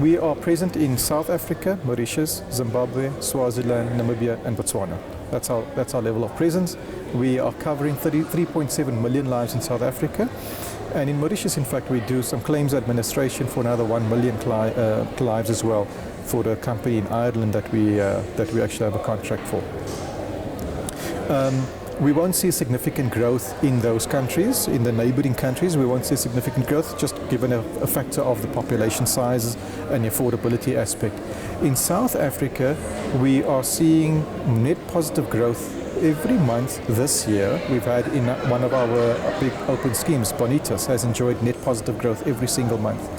We are present in South Africa, Mauritius, Zimbabwe, Swaziland, Namibia, and Botswana. That's our level of presence. We are covering 3.7 million lives in South Africa. And in Mauritius, in fact, we do some claims administration for another 1 million lives as well for a company in Ireland that we actually have a contract for. We won't see significant growth in those countries, in the neighboring countries. We won't see significant growth, just given a factor of the population sizes and the affordability aspect. In South Africa, we are seeing net positive growth every month this year. We've had in one of our big open schemes, Bonitas, has enjoyed net positive growth every single month.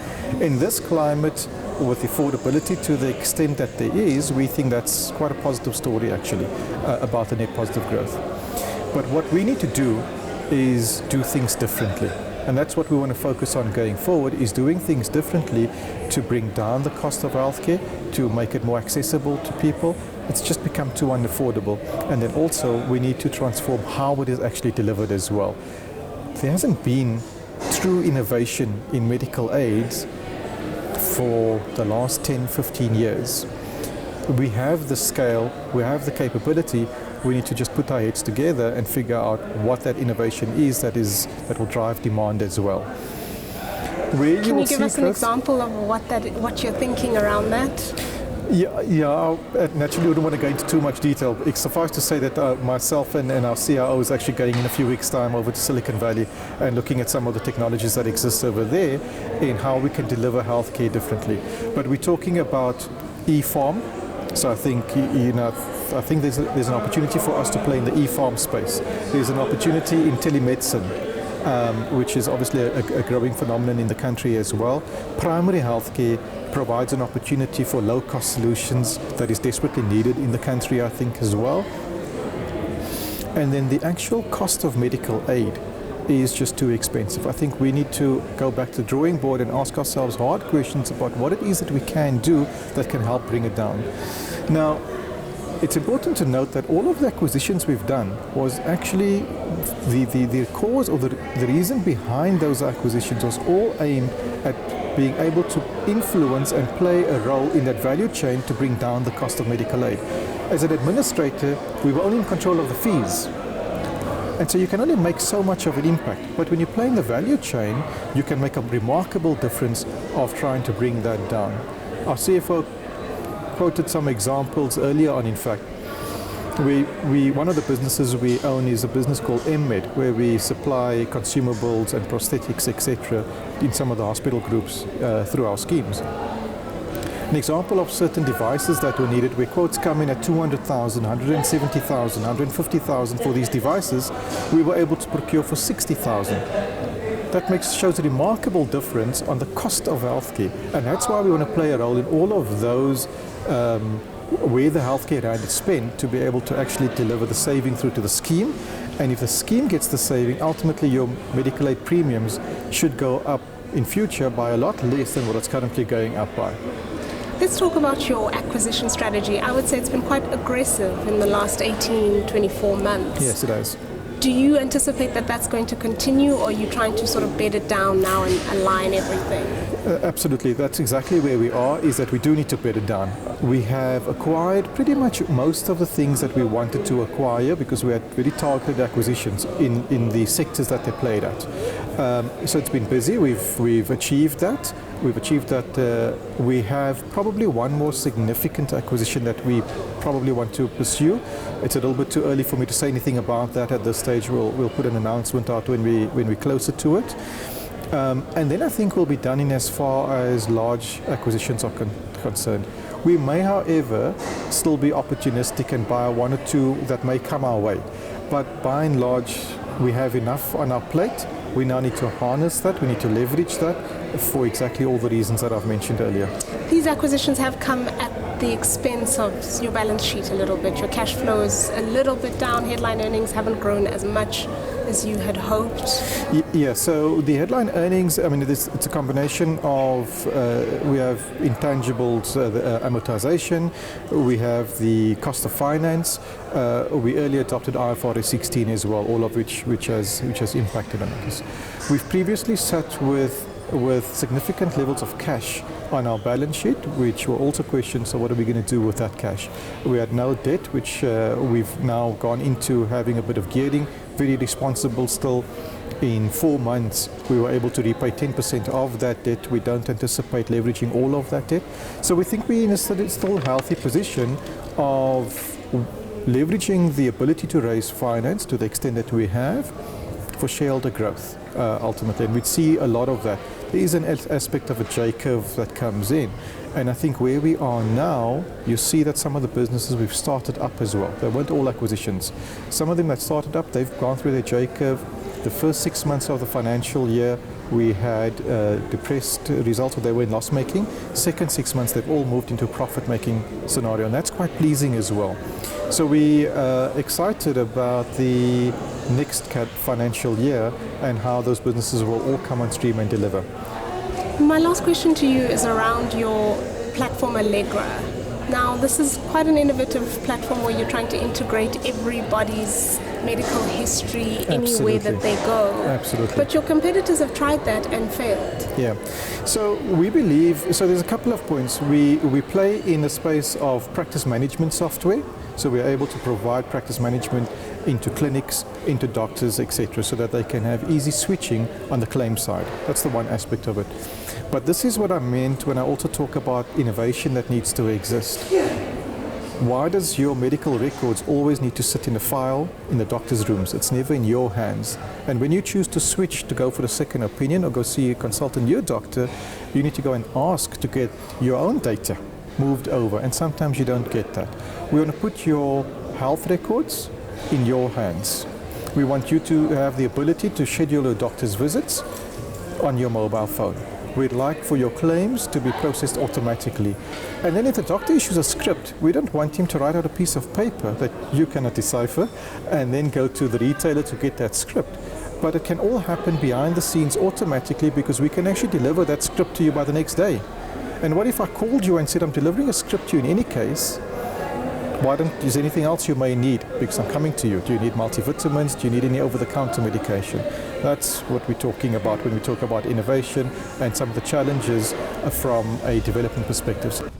In this climate, with affordability to the extent that there is, we think that's quite a positive story actually about the net positive growth. But what we need to do is do things differently. And that's what we want to focus on going forward, is doing things differently to bring down the cost of healthcare, to make it more accessible to people. It's just become too unaffordable. And then also we need to transform how it is actually delivered as well. There hasn't been true innovation in medical aids for the last 10, 15 years. We have the scale, we have the capability. We need to just put our heads together and figure out what that innovation is that will drive demand as well. Can you give us an example of what you're thinking around that? Yeah. Naturally, we don't want to go into too much detail. It's suffice to say that myself and our CIO is actually going in a few weeks' time over to Silicon Valley and looking at some of the technologies that exist over there and how we can deliver healthcare differently. But we're talking about e-pharm. So I think I think there's an opportunity for us to play in the e-pharm space. There's an opportunity in telemedicine, which is obviously a growing phenomenon in the country as well. Primary healthcare provides an opportunity for low-cost solutions that is desperately needed in the country, I think, as well. And then the actual cost of medical aid is just too expensive. I think we need to go back to the drawing board and ask ourselves hard questions about what it is that we can do that can help bring it down. Now, it's important to note that all of the acquisitions we've done was actually the cause or the reason behind those acquisitions was all aimed at being able to influence and play a role in that value chain to bring down the cost of medical aid. As an administrator, we were only in control of the fees. And so you can only make so much of an impact. But when you play in the value chain, you can make a remarkable difference of trying to bring that down. Our CFO quoted some examples earlier on, in fact. One of the businesses we own is a business called MMed, where we supply consumables and prosthetics, etc., in some of the hospital groups through our schemes. An example of certain devices that were needed, where quotes come in at 200,000, 170,000, 150,000 for these devices, we were able to procure for 60,000. That shows a remarkable difference on the cost of healthcare, and that's why we want to play a role in all of those where the healthcare rand is spent, to be able to actually deliver the saving through to the scheme. And if the scheme gets the saving, ultimately your medical aid premiums should go up in future by a lot less than what it's currently going up by. Let's talk about your acquisition strategy. I would say it's been quite aggressive in the last 18, 24 months. Yes, it has. Do you anticipate that that's going to continue, or are you trying to sort of bed it down now and align everything? Absolutely. That's exactly where we are, is that we do need to bed it down. We have acquired pretty much most of the things that we wanted to acquire because we had very targeted acquisitions in the sectors that they played at. So it's been busy. We've achieved that. We have probably one more significant acquisition that we probably want to pursue. It's a little bit too early for me to say anything about that at this stage. We'll put an announcement out when we're closer to it. And then I think we'll be done in as far as large acquisitions are concerned. We may, however, still be opportunistic and buy one or two that may come our way. But by and large, we have enough on our plate. We now need to harness that. We need to leverage that for exactly all the reasons that I've mentioned earlier. These acquisitions have come at the expense of your balance sheet a little bit. Your cash flow is a little bit down. Headline earnings haven't grown as much as you had hoped. Yeah, so the headline earnings, I mean, it's a combination of, we have intangibles, amortization, we have the cost of finance, we earlier adopted IFRS 16 as well, all of which has impacted on us. We've previously sat with significant levels of cash on our balance sheet, which were also questioned, so what are we going to do with that cash? We had no debt, which we've now gone into having a bit of gearing, very responsible still. In 4 months, we were able to repay 10% of that debt. We don't anticipate leveraging all of that debt. So we think we're in a still healthy position of leveraging the ability to raise finance to the extent that we have for shareholder growth, ultimately. And we'd see a lot of that. There is an aspect of a J-curve that comes in. And I think where we are now, you see that some of the businesses we've started up as well. They weren't all acquisitions. Some of them that started up, they've gone through their J-curve. The first 6 months of the financial year, we had depressed results, or they were in loss making. Second 6 months, they've all moved into a profit making scenario, and that's quite pleasing as well. So we are excited about the next financial year and how those businesses will all come on stream and deliver. My last question to you is around your platform Allegra. Now, this is quite an innovative platform where you're trying to integrate everybody's medical history anywhere that they go. Absolutely. But your competitors have tried that and failed. Yeah. So we believe, so there's a couple of points. We play in the space of practice management software. So we're able to provide practice management into clinics, into doctors, etc., so that they can have easy switching on the claim side. That's the one aspect of it. But this is what I meant when I also talk about innovation that needs to exist. Why does your medical records always need to sit in a file in the doctor's rooms? It's never in your hands. And when you choose to switch to go for a second opinion or go see a consultant, your doctor, you need to go and ask to get your own data moved over. And sometimes you don't get that. We want to put your health records in your hands. We want you to have the ability to schedule your doctor's visits on your mobile phone. We'd like for your claims to be processed automatically. And then if the doctor issues a script, we don't want him to write out a piece of paper that you cannot decipher and then go to the retailer to get that script. But it can all happen behind the scenes automatically, because we can actually deliver that script to you by the next day. And what if I called you and said, I'm delivering a script to you in any case, is there anything else you may need? Because I'm coming to you. Do you need multivitamins? Do you need any over-the-counter medication? That's what we're talking about when we talk about innovation and some of the challenges from a development perspective.